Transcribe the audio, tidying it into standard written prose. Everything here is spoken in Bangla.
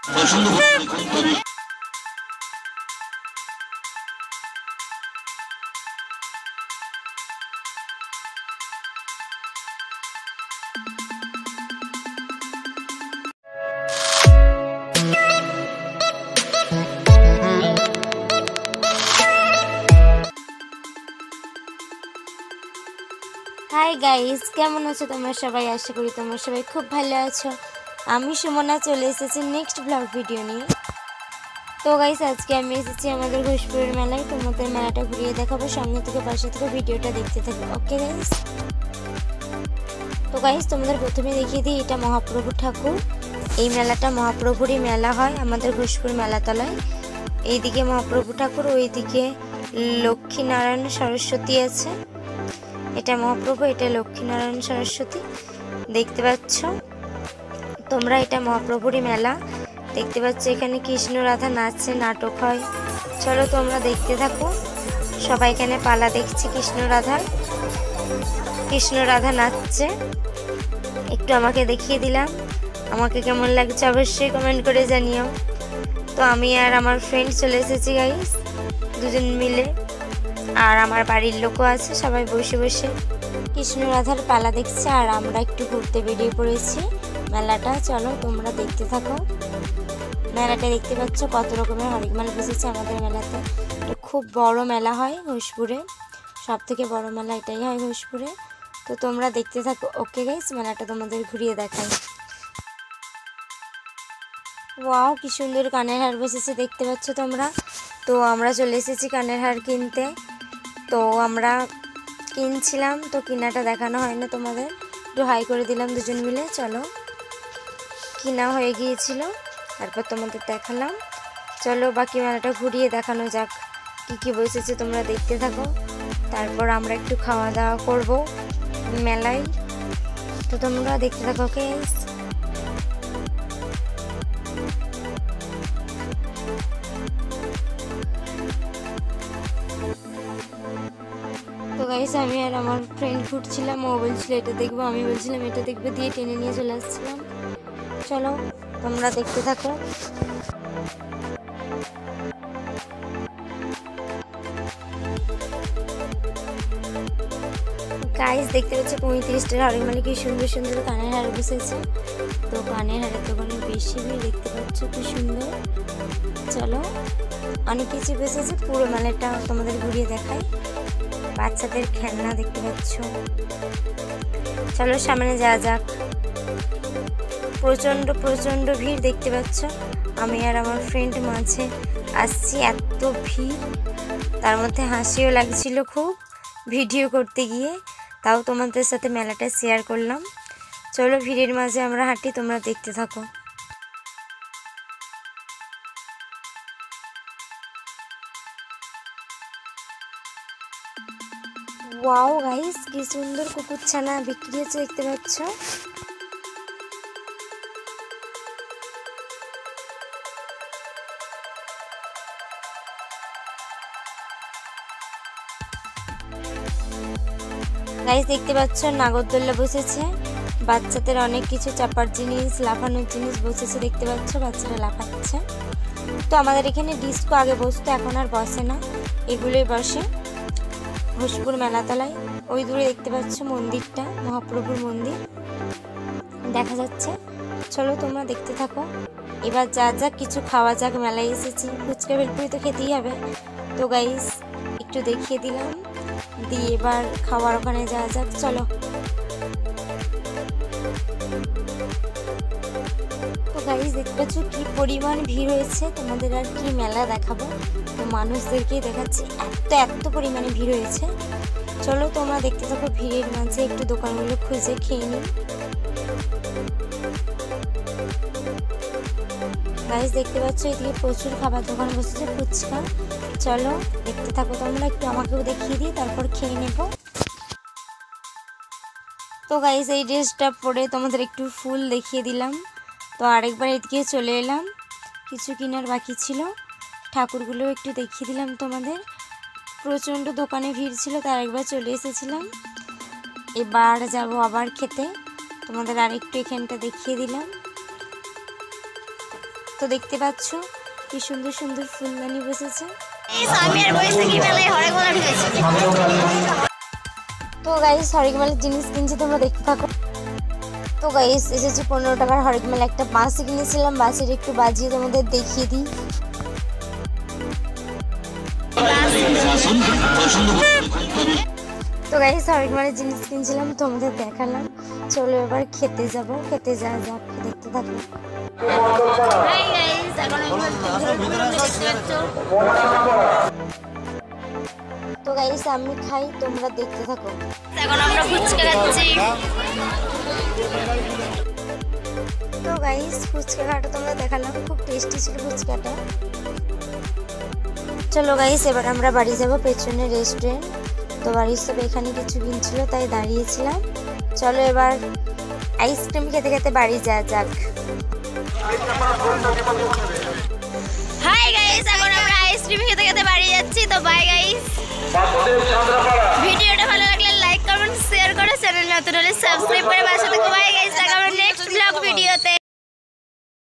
হাই গাইস, কেমন আছো তোমরা সবাই? আশা করি তোমরা সবাই খুব ভালো আছো। আমি সুমনা চলে এসেছি নেক্সট ব্লগ ভিডিও নিয়ে। তো গাইস, আজকে আমি এসেছি আমাদের ঘোষপুরের মেলায়। তোমাদের মেলাটা ঘুরিয়ে দেখাবো, সঙ্গে থেকে পাশে থেকে ভিডিওটা দেখতে থাকো। Okay guys. তো গাইস, তোমাদের প্রথমে দেখিয়ে দিই, এটা মহাপ্রভু ঠাকুর। এই মেলাটা মহাপ্রভুরই মেলা হয় আমাদের ঘোষপুর মেলাতলায়। এইদিকে মহাপ্রভু ঠাকুর, ওইদিকে লক্ষ্মীনারায়ণ সরস্বতী আছে। এটা মহাপ্রভু, এটা লক্ষ্মীনারায়ণ সরস্বতী দেখতে পাচ্ছ তোমরা। এটা মহাপ্রভুরই মেলা দেখতে পাচ্ছ। এখানে কৃষ্ণ রাধা নাচছে, নাটক হয়। চলো তোমরা দেখতে থাকো। সবাই এখানে পালা দেখছি কৃষ্ণ রাধা নাচছে। একটু আমাকে দেখিয়ে দিলাম, আমাকে কেমন লাগছে অবশ্যই কমেন্ট করে জানিও। তো আমি আর আমার ফ্রেন্ড চলে এসেছি গাইস, দুজন মিলে। আর আমার বাড়ির লোকও আছে, সবাই বসে বসে কৃষ্ণ রাধার পালা দেখছে। আর আমরা একটু ঘুরতে বেরিয়ে পড়েছি মেলাটা। চলো তোমরা দেখতে থাকো। মেলাটা দেখতে পাচ্ছ কত রকমের হরেক মাল বসেছে আমাদের মেলাতে। এটা খুব বড় মেলা হয় ঘোষপুরে, সব থেকে বড় মেলা এটাই হয় ঘোষপুরে। তো তোমরা দেখতে থাকো। ওকে গাইস, মেলাটা তোমাদের ঘুরিয়ে দেখাই। ওয়াও, কি সুন্দর কানের হার বসেছে দেখতে পাচ্ছ তোমরা। তো আমরা চলে এসেছি কানের হার কিনতে। তো আমরা কিনছিলাম, তো কিনাটা দেখানো হয় না তোমাদের, একটু হাই করে দিলাম দুজন মিলে। চলো, কিনা হয়ে গিয়েছিল, তারপর তোমাদের দেখালাম। চলো বাকি মেলাটা ঘুরিয়ে দেখানো যাক, কি কি বসেছে তোমরা দেখতে থাকো। তারপর আমরা একটু খাওয়া দাওয়া করব মেলায়। তো তোমরা দেখতে থাকো। ওকে তো গাইস, আমি আর আমার ফ্রেন্ড ঘুরছিলাম। ও বলছিল এটা দেখবো, আমি বলছিলাম এটা দেখবো, দিয়ে টেনে নিয়ে চলে আসছিলাম। চলো তোমরা দেখতে থাকো। গাইস দেখতে পাচ্ছ 35টার হরেক মালে কি সুন্দর সুন্দর কানের হার বসেছে। তো কানের হারের দোকানে বেশি ভিড়, দেখতে পাচ্ছ কি সুন্দর। চলো, অনেক কিছু বসেছে, পুরো মেলাটা তোমাদের ঘুরিয়ে দেখাই। বাচ্চাদের খেলনা দেখতে পাচ্ছ। চলো সামনে যাওয়া যাক। প্রচণ্ড প্রচণ্ড ভিড় দেখতে পাচ্ছ। আমি আর আমার ফ্রেন্ড মাঝে আসছি, এত ভিড়, তার মধ্যে হাসিও লাগছিল খুব ভিডিও করতে গিয়ে। তাও তোমাদের সাথে মেলাটা শেয়ার করলাম। চলো ভিড়ের মাঝে আমরা হাঁটি, তোমরা দেখতে থাকো। ওয়াও গাইস, কি সুন্দর কুকুরছানা বিক্রি হচ্ছে দেখতে পাচ্ছ। গাইস দেখতে পাচ্ছ নাগরদোল্লা বসেছে, বাচ্চাদের অনেক কিছু চাপার জিনিস, লাফানোর জিনিস বসেছে দেখতে পাচ্ছ, বাচ্চারা লাফাচ্ছে। তো আমাদের এখানে ডিস্কো আগে বসতো, এখন আর বসে না, এগুলোই বসে ঘোষপুর মেলাতলায়। ওই দূরে দেখতে পাচ্ছ মন্দিরটা, মহাপ্রভুর মন্দির দেখা যাচ্ছে। চলো তোমরা দেখতে থাকো। এবার যা যা কিছু খাওয়া যাক, মেলায় এসেছি, ফুচকা ভেলপুরি তো খেতেই হবে। তো গাইস একটু দেখিয়ে দিলাম, দিয়ে এবার খাওয়ার ওখানে যাওয়া যাক। চলো। তো গাইস দেখতে পাচ্ছ কি পরিমাণ ভিড় হয়েছে, তোমাদের আর কি মেলা দেখাবো, তো মানুষদেরকেই দেখাচ্ছি, এত পরিমাণে ভিড় হয়েছে। চলো তোমরা দেখতে থাকো। ভিড়ের মাঝে একটু দোকানগুলো খুঁজে খেয়ে নিই। গাইস দেখতে পাচ্ছ এদিকে প্রচুর খাবার দোকান বসেছে, ফুচকা। চলো দেখতে থাকো তোমরা, একটু আমাকেও দেখিয়ে দিই, তারপর খেয়ে নেব। তো গাইস এই ড্রেসটা পরে তোমাদের একটু ফুল দেখিয়ে দিলাম। তো আরেকবার এদিকে চলে এলাম, কিছু কেনার বাকি ছিল, ঠাকুরগুলো একটু দেখিয়ে দিলাম তোমাদের। প্রচণ্ড দোকানে ভিড় ছিল, তার একবার চলে এসেছিলাম। এবার যাব আবার খেতে, তোমাদের আরেকটু এখানটা দেখিয়ে দিলাম। তো দেখতে পাচ্ছ কি সুন্দর সুন্দর ফুলদানি বসেছে। তো গাইস হরেক মেলার জিনিস কিনছি, তোমরা দেখতে থাকো। তো গাইস এসেছি 15 টাকার হরেক মেলা, একটা বাঁশি কিনেছিলাম, বাঁশির একটু বাজিয়ে তোমাদের দেখিয়ে দিই। তো গাইস হরেক মেলার জিনিস কিনছিলাম, তোমাদের দেখালাম। চলো এবার খেতে যাব, খেতে যাওয়া যাক, দেখতে থাকো। তো গাইস আমি খাই, তোমরা দেখতে থাকো। এখন আমরা ফুচকা খাচ্ছি। তো গাইস ফুচকা খাটা তোমরা দেখালাম, খুব টেস্টি ছিল ফুচকাটা। চলো গাইস এবার আমরা বাড়ি যাব, পেছনে রেস্টুরেন্ট। তো বাড়ির সব এখানে কিছু কিনছিল তাই দাঁড়িয়েছিলাম। চলো এবার আইসক্রিম খেতে খেতে বাড়ি যাওয়া যাক। হাই গাইস, এখন আমরা আইসক্রিম খেতে খেতে বাড়ি যাচ্ছি। তো বাই গাইস, ভিডিওটা ভালো লাগলে লাইক কমেন্ট শেয়ার করো, চ্যানেল নতুন হলে সাবস্ক্রাইব করে পাশে থাকো। বাই গাইস, দেখা হবে নেক্সট ব্লগ ভিডিওতে।